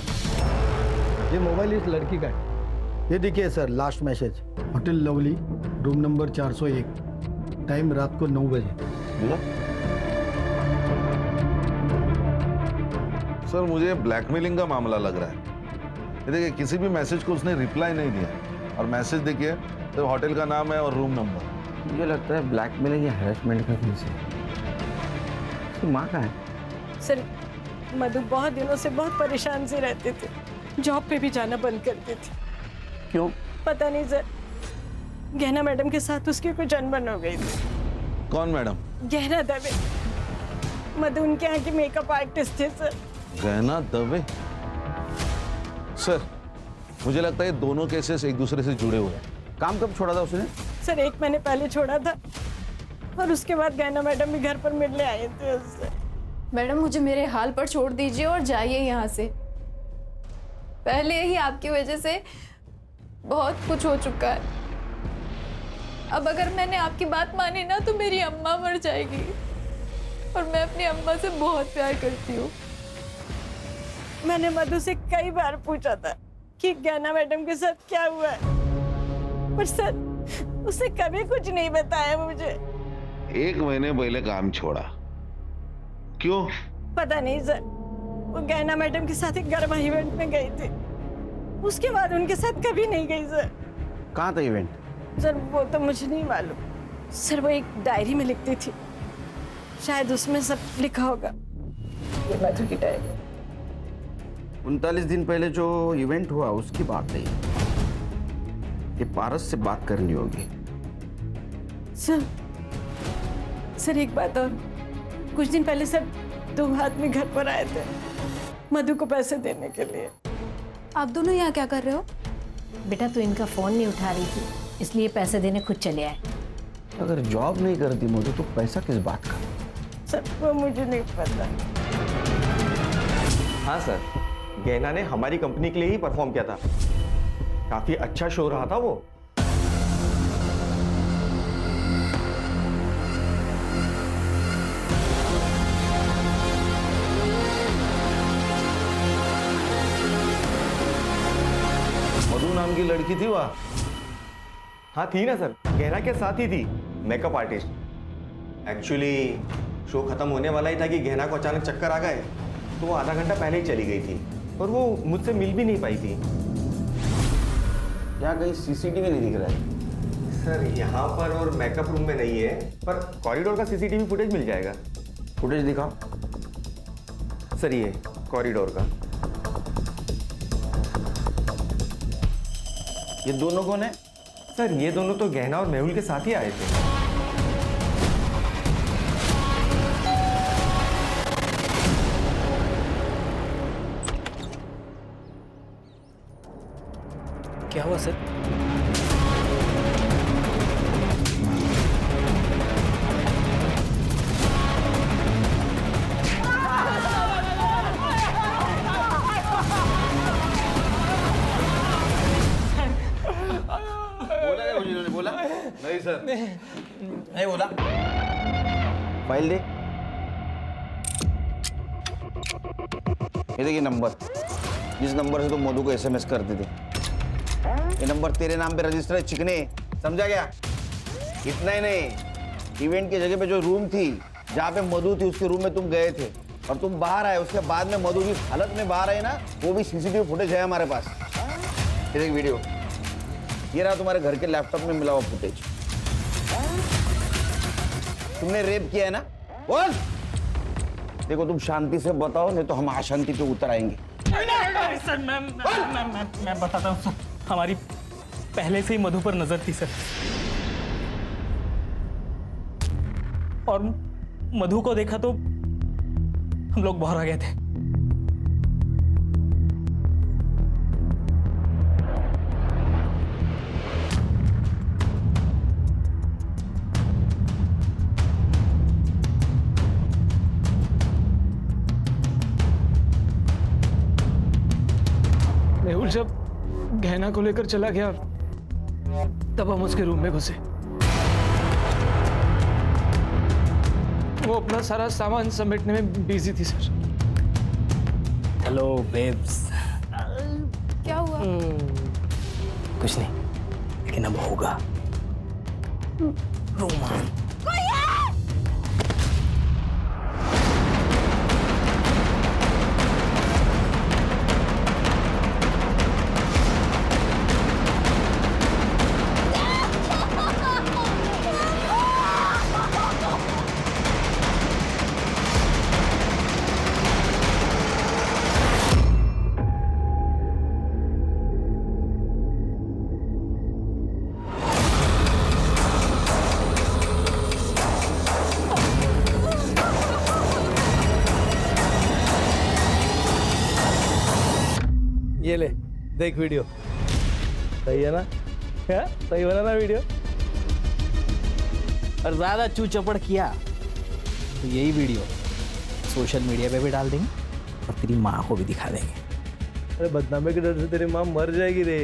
Speaker 15: ये मोबाइल इस लड़की का है। ये देखिए sir, last message, hotel lovely, room number 401, time रात को 9 बजे।
Speaker 12: सर मुझे ब्लैकमेलिंग का मामला लग रहा है। ये देखिए किसी भी मैसेज को उसने रिप्लाई नहीं दिया, और मैसेज देखिए तो होटल का नाम है और रूम नंबर।
Speaker 10: मुझे लगता है ब्लैकमेलिंग या हैरेसमेंट का केस है। उसकी माँ कहाँ है?
Speaker 17: सर मधु बहुत दिनों से बहुत परेशान से रहते थे, जॉब पे भी जाना बंद कर दी थी।
Speaker 10: क्यों?
Speaker 17: पता नहीं सर, गहना मैडम के साथ उसकी कुछ अनबन हो गई थी।
Speaker 12: कौन मैडम?
Speaker 17: गहना दवे, मधु उनके यहाँ की मेकअप आर्टिस्ट थे सर।
Speaker 12: गहना दवे? सर मुझे लगता है ये दोनों केसेस एक दूसरे से जुड़े हुए हैं।
Speaker 10: काम कब छोड़ा था उसने?
Speaker 17: सर 1 महीने पहले छोड़ा था, और उसके बाद गहना मैडम भी घर पर मिलने आए थे उससे।
Speaker 3: मैडम मुझे मेरे हाल पर छोड़ दीजिए और जाइए यहाँ से। पहले ही आपकी वजह से बहुत कुछ हो चुका है। अब अगर मैंने आपकी बात मानी ना तो मेरी अम्मा मर जाएगी, और मैं अपनी अम्मा से बहुत प्यार करती हूँ।
Speaker 17: मैंने मधु से कई बार पूछा था कि गहना मैडम के साथ क्या हुआ है, पर सर उसने कभी कुछ नहीं बताया मुझे।
Speaker 12: 1 महीने पहले काम छोड़ा, क्यों?
Speaker 17: पता नहीं सर, वो गहना मैडम के साथ एक गरबा इवेंट में गई थी, उसके बाद उनके साथ कभी नहीं गई सर।
Speaker 10: कहाँ था इवेंट?
Speaker 17: सर वो तो मुझे नहीं मालूम सर, वो एक डायरी में लिखती थी, शायद उसमें सब लिखा होगा। ये मधु की डायरी।
Speaker 10: 39 दिन पहले जो इवेंट हुआ उसकी बात है ये। पारस से बात करनी होगी।
Speaker 17: सर एक बात और, कुछ दिन पहले सर 2 आदमी घर पर आए थे मधु को पैसे देने के लिए।
Speaker 3: आप दोनों यहाँ क्या कर रहे हो?
Speaker 16: बेटा तू इनका फोन नहीं उठा रही थी, इसलिए पैसे देने खुद चले आए।
Speaker 10: अगर जॉब नहीं करती मधु तो पैसा किस बात का?
Speaker 17: सर वो मुझे नहीं पता।
Speaker 11: हाँ सर, गहना ने हमारी कंपनी के लिए ही परफॉर्म किया था, काफी अच्छा शो रहा था वो।
Speaker 12: मधु नाम की लड़की थी वहाँ?
Speaker 11: हाँ थी ना सर, गहना के साथ ही थी, मेकअप आर्टिस्ट। एक्चुअली शो खत्म होने वाला ही था कि गहना को अचानक चक्कर आ गए, तो वो आधा घंटा पहले ही चली गई थी, और वो मुझसे मिल भी नहीं पाई थी।
Speaker 10: यहाँ कहीं सीसीटीवी नहीं दिख रहा है
Speaker 11: सर? यहाँ पर और मेकअप रूम में नहीं है, पर कॉरिडोर का सीसीटीवी फुटेज मिल जाएगा।
Speaker 10: फुटेज दिखाओ
Speaker 11: सर, ये कॉरिडोर का।
Speaker 10: ये दोनों कौन है?
Speaker 11: सर ये दोनों तो गहना और मेहुल के साथ ही आए थे।
Speaker 8: क्या हुआ सर?
Speaker 10: बोला क्या उन्होंने? बोला
Speaker 12: नहीं सर,
Speaker 10: नहीं बोला। फाइल दे। ये देखिए नंबर, जिस नंबर से तुम मधु को SMS करते थे, ये नंबर तेरे नाम पे रजिस्टर है चिकने, समझा गया? इतना ही नहीं, इवेंट की जगह पे जो रूम थी जहाँ पे मधु थी उसके रूम में तुम गए थे और तुम बाहर आए, उसके बाद में मधु जिस हालत में बाहर आई ना, वो भी CCTV फुटेज है हमारे पास। ये देख वीडियो, ये रहा तुम्हारे घर के लैपटॉप में मिला हुआ फुटेज। तुमने रेप किया है ना? बोल। देखो तुम शांति से बताओ, नहीं तो हम अशांति पे उतर आएंगे।
Speaker 8: सर मैं बताता हूँ सर, हमारी पहले से ही मधु पर नजर थी सर, और मधु को देखा तो हम लोग बाहर आ गए थे।
Speaker 15: मेहुल जब गहना को लेकर चला गया तब हम उसके रूम में घुसे। वो अपना सारा सामान समेटने में बिजी थी सर।
Speaker 8: Hello babes.
Speaker 3: क्या हुआ?
Speaker 8: कुछ नहीं, लेकिन अब होगा रोमांस। देख वीडियो सही है ना? क्या सही बना ना वीडियो? और ज्यादा चू चपड़ किया तो यही वीडियो सोशल मीडिया पे भी डाल देंगे और तेरी माँ को भी दिखा देंगे। अरे बदनामी के डर से तेरी माँ मर जाएगी रे।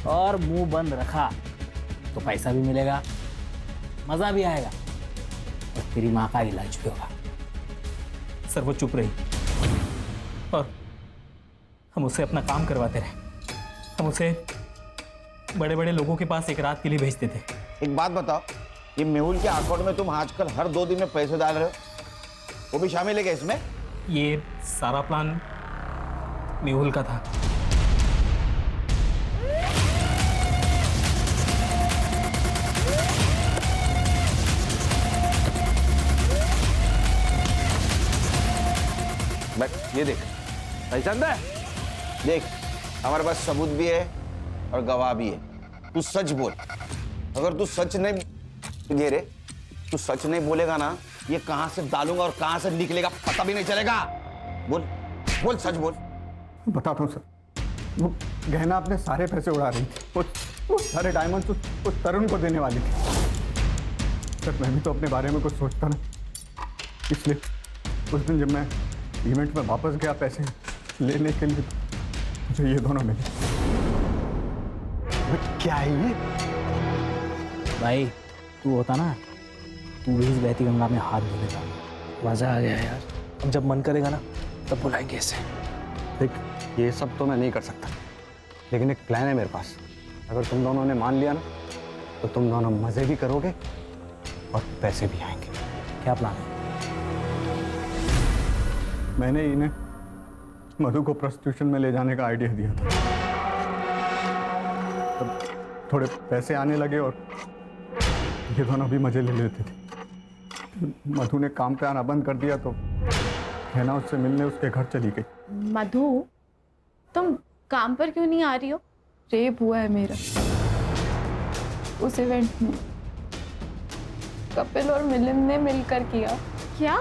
Speaker 8: और मुंह बंद रखा तो पैसा भी मिलेगा, मजा भी आएगा और तेरी माँ का इलाज भी होगा।
Speaker 13: सर वो चुप रही और हम उसे अपना काम करवाते रहे। हम उसे बड़े बड़े लोगों के पास एक रात के लिए भेजते थे।
Speaker 10: एक बात बताओ, ये मेहुल के अकाउंट में तुम आजकल हर 2 दिन में पैसे डाल रहे हो, वो भी शामिल है क्या इसमें?
Speaker 13: ये सारा प्लान मेहुल का था।
Speaker 10: बट ये देख पहचान है, देख हमारे पास सबूत भी है और गवाह भी है। तू सच बोल, अगर तू सच नहीं दे रे, तू सच नहीं बोलेगा ना, ये कहां से डालूंगा और कहां से निकलेगा पता भी नहीं चलेगा। बोल बोल, सच बोल।
Speaker 2: बताता हूँ सर, वो गहना अपने सारे पैसे उड़ा रही थी। वो सारे डायमंड्स उस तरुण को देने वाली थी। सर मैं भी तो अपने बारे में कुछ सोचता ना, इसलिए उस दिन जब मैं इवेंट में वापस गया पैसे लेने के लिए, तो मुझे ये दोनों मिले। क्या है ये?
Speaker 8: भाई तू होता ना, तू भी इस बहती गंगा में हाथ धो देता। मजा आ गया यार। अब जब मन करेगा ना तब बुलाएंगे इसे।
Speaker 2: देख ये सब तो मैं नहीं कर सकता, लेकिन एक प्लान है मेरे पास। अगर तुम दोनों ने मान लिया ना, तो तुम दोनों मजे भी करोगे और पैसे भी आएंगे।
Speaker 8: क्या प्लान है?
Speaker 2: मैंने इन्हें मधु को प्रोस्टिट्यूशन में ले जाने का आइडिया दिया था। तब थोड़े पैसे आने लगे और ये दोनों भी मजे ले लेते थे। मधु ने काम पे आना बंद कर दिया तो गहना उससे मिलने उसके घर चली गई।
Speaker 1: मधु, तुम काम पर क्यों नहीं आ रही हो?
Speaker 14: रेप हुआ है मेरा उस इवेंट में। कपिल और मिलिंद ने मिलकर किया।
Speaker 1: क्या?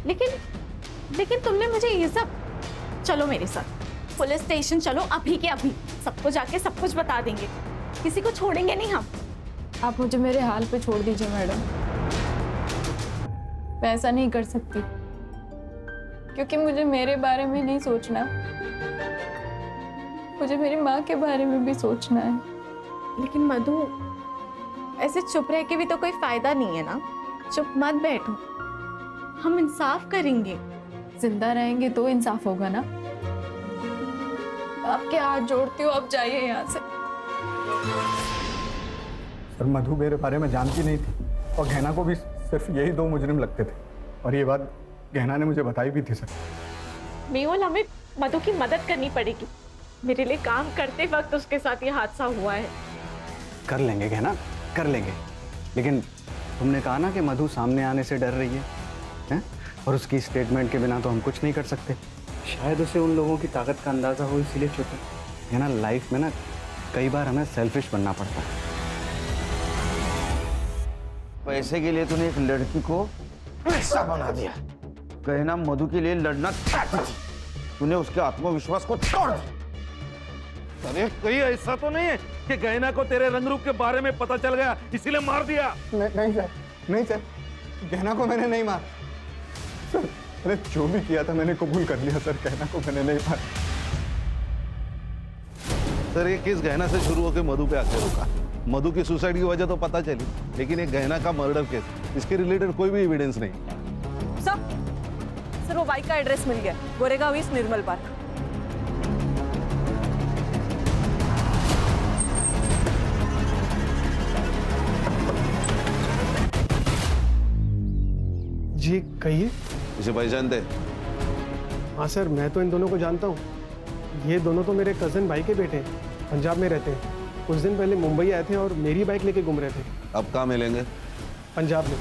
Speaker 1: लेकिन तुमने मुझे ये सब... चलो मेरे साथ पुलिस स्टेशन चलो, अभी के अभी सबको जाके सब कुछ बता देंगे, किसी को छोड़ेंगे नहीं हम।
Speaker 14: आप मुझे मेरे हाल पे छोड़ दीजिए मैडम, मैं ऐसा नहीं कर सकती क्योंकि मुझे मेरे बारे में नहीं सोचना, मुझे मेरी माँ के बारे में भी सोचना है।
Speaker 1: लेकिन मधु, ऐसे चुप रह के भी तो कोई फायदा नहीं है ना। चुप मत बैठो, हम इंसाफ करेंगे।
Speaker 14: जिंदा रहेंगे तो इंसाफ होगा ना। आपके हाथ जोड़ती हूँ, आप जाइए यहाँ से।
Speaker 2: सर मधु मेरे बारे में जानती नहीं थी और गहना को भी सिर्फ यही 2 मुजरिम लगते थे, और ये बात गहना ने मुझे बताई भी थी। सर
Speaker 1: मेहुल, हमें मधु की मदद करनी पड़ेगी। मेरे लिए काम करते वक्त उसके साथ ये हादसा हुआ है।
Speaker 2: कर लेंगे गहना, कर लेंगे, लेकिन तुमने कहा ना कि मधु सामने आने से डर रही है? और उसकी स्टेटमेंट के बिना तो हम कुछ नहीं कर सकते। शायद उसे उन लोगों की ताकत का अंदाजा हो, इसीलिए चुप है ना। लाइफ में ना कई बार हमें सेल्फिश बनना पड़ता है।
Speaker 10: पैसे के लिए तूने एक लड़की को पैसा बना दिया। गहना मधु के लिए लड़ना चाहती थी, तूने उसके आत्मविश्वास को तोड़ दिया।
Speaker 12: अरे कहीं ऐसा तो नहीं है कि गहना को तेरे रंग रूप के बारे में पता चल गया इसीलिए मार दिया?
Speaker 2: नहीं सर, नहीं सर, गहना को मैंने नहीं मारा सर। मैंने जो भी किया था मैंने कबूल कर लिया सर, गहना को मैंने नहीं मारा।
Speaker 12: सर ये केस गहना से शुरू होकर मधु पे आके रुका। मधु की सुसाइड की वजह तो पता चली, लेकिन एक गहना का मर्डर केस, इसके रिलेटेड कोई भी एविडेंस नहीं।
Speaker 14: सर वो बाइक का एड्रेस मिल गया, गोरेगांव ईस्ट निर्मल पार्क।
Speaker 15: जी कहिए।
Speaker 12: इसे पहचानते?
Speaker 15: हाँ सर, मैं तो इन दोनों को जानता हूँ। ये दोनों तो मेरे कजन भाई के बेटे हैं, पंजाब में रहते हैं। कुछ दिन पहले मुंबई आए थे और मेरी बाइक लेके घूम रहे थे।
Speaker 12: अब कहाँ मिलेंगे?
Speaker 15: पंजाब में।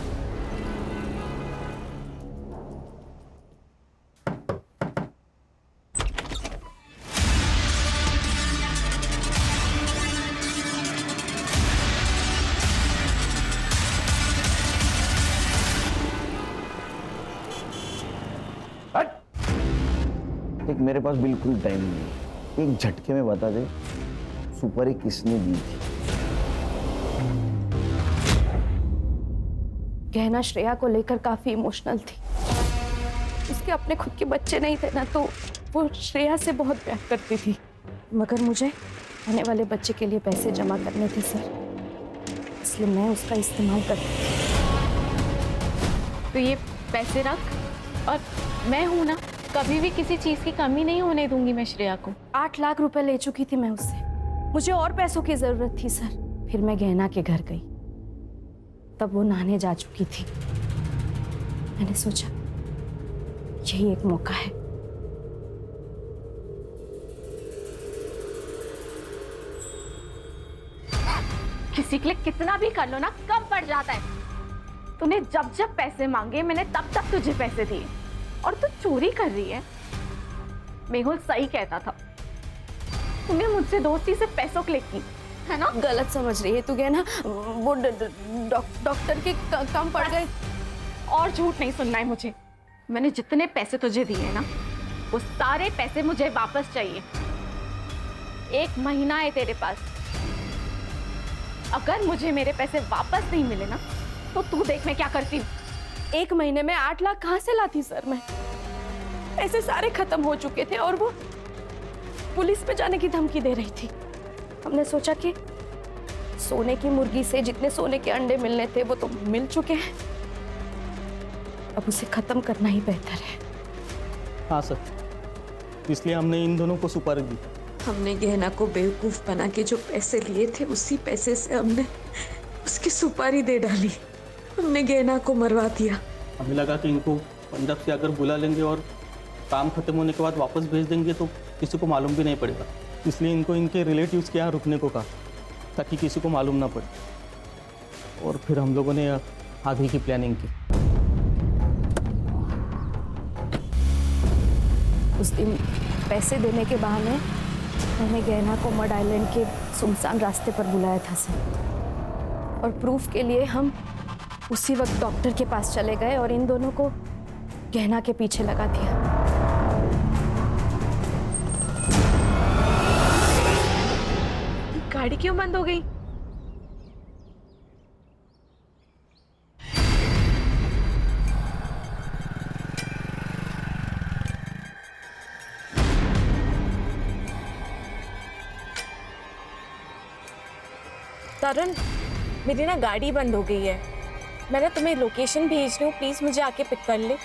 Speaker 10: देख मेरे पास बिल्कुल टाइम नहीं है, एक झटके में बता दे सुपारी किसने दी थी?
Speaker 3: गहना श्रेया को लेकर काफी इमोशनल थी। उसके अपने खुद के बच्चे नहीं थे ना, तो वो श्रेया से बहुत प्यार करती थी। मगर मुझे आने वाले बच्चे के लिए पैसे जमा करने थे सर, इसलिए मैं उसका इस्तेमाल करती थी।
Speaker 1: तो ये पैसे रख, और मैं हूं ना, कभी भी किसी चीज की कमी नहीं होने दूंगी मैं श्रेया को।
Speaker 3: 8 लाख रुपए ले चुकी थी मैं उससे। मुझे और पैसों की जरूरत थी सर। फिर मैं गहना के घर गई, तब वो नहाने जा चुकी थी। मैंने सोचा यही एक मौका है।
Speaker 1: किसी के लिए कितना भी कर लो ना, कम पड़ जाता है। तूने जब जब पैसे मांगे मैंने तब तक तुझे पैसे दिए, और तू चोरी कर रही है। मेहुल सही कहता था, तूने मुझसे दोस्ती से पैसों क्लिक की है ना।
Speaker 3: गलत समझ रही है तू गहना, वो डॉक्टर के कम पड़ गए।
Speaker 1: और झूठ नहीं सुनना है मुझे। मैंने जितने पैसे तुझे दिए ना, वो सारे पैसे मुझे वापस चाहिए। 1 महीना है तेरे पास। अगर मुझे मेरे पैसे वापस नहीं मिले ना, तो तू देख मैं क्या करती हूँ।
Speaker 3: 1 महीने में 8 लाख कहाँ से लाती सर मैं? पैसे सारे खत्म हो चुके थे और वो पुलिस में जाने की धमकी दे रही थी। हमने सोचा कि सोने की मुर्गी से जितने सोने के अंडे मिलने थे वो तो मिल चुके हैं, अब उसे खत्म करना ही बेहतर है।
Speaker 13: हाँ सर, इसलिए हमने इन दोनों को सुपारी दी।
Speaker 17: हमने गहना को बेवकूफ बना के जो पैसे लिए थे, उसी पैसे से हमने उसकी सुपारी दे डाली। हमने गहना को मरवा दिया।
Speaker 13: हमें लगा कि इनको पंजाब से अगर बुला लेंगे और काम खत्म होने के बाद वापस भेज देंगे तो किसी को मालूम भी नहीं पड़ेगा, इसलिए इनको इनके रिलेटिव्स के यहाँ रुकने को कहा ताकि किसी को मालूम ना पड़े। और फिर हम लोगों ने आगे की प्लानिंग की।
Speaker 3: उस दिन पैसे देने के बहाने मैंने गहना को मड आइलैंड के सुनसान रास्ते पर बुलाया था सर, और प्रूफ के लिए हम उसी वक्त डॉक्टर के पास चले गए और इन दोनों को गहना के पीछे लगा दिया।
Speaker 1: गाड़ी क्यों बंद हो गई?
Speaker 17: तरुण, मेरी ना गाड़ी बंद हो गई है। मैंने तुम्हें लोकेशन भेज रही हूँ, प्लीज मुझे आके पिक कर ले।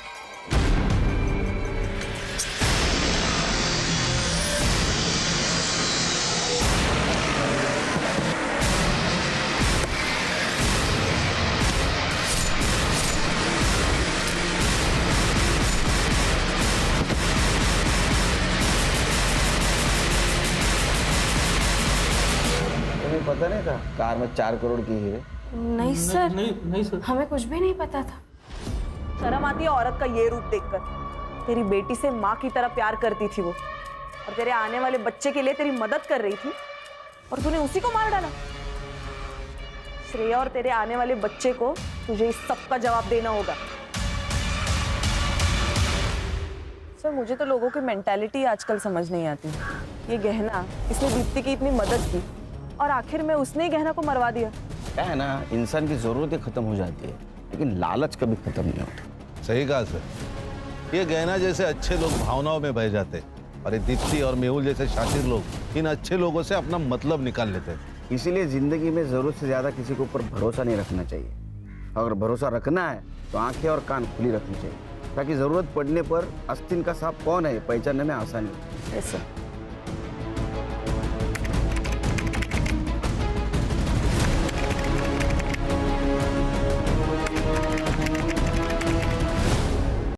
Speaker 10: तुम्हें पता नहीं था कार में 4 करोड़ की हीरे?
Speaker 3: नहीं सर,
Speaker 13: नहीं सर,
Speaker 3: हमें कुछ भी नहीं पता था।
Speaker 14: शर्म आती है औरत का ये रूप देखकर। तेरी बेटी से माँ की तरह प्यार करती थी वो, और तेरे आने वाले बच्चे के लिए तेरी मदद कर रही थी, और तूने उसी को मार डाला। श्रेया और तेरे आने वाले बच्चे को तुझे इस सब का जवाब देना होगा। सर, मुझे तो लोगों की मेंटालिटी आजकल समझ नहीं आती। ये गहना, इसने दीप्ति की इतनी मदद की और आखिर में उसने ही गहना को मरवा दिया।
Speaker 10: क्या है ना, इंसान की जरूरतें खत्म हो जाती है लेकिन लालच कभी खत्म नहीं होता।
Speaker 12: सही कहा सर। ये गहना जैसे अच्छे लोग भावनाओं में बह जाते, और ये दीप्ति और मेहुल जैसे शातिर लोग इन अच्छे लोगों से अपना मतलब निकाल लेते हैं।
Speaker 10: इसीलिए जिंदगी में जरूरत से ज्यादा किसी के ऊपर भरोसा नहीं रखना चाहिए। अगर भरोसा रखना है तो आंखें और कान खुली रखनी चाहिए, ताकि जरूरत पड़ने पर आस्तीन का सांप कौन है पहचानने में आसानी हो।
Speaker 14: ऐसा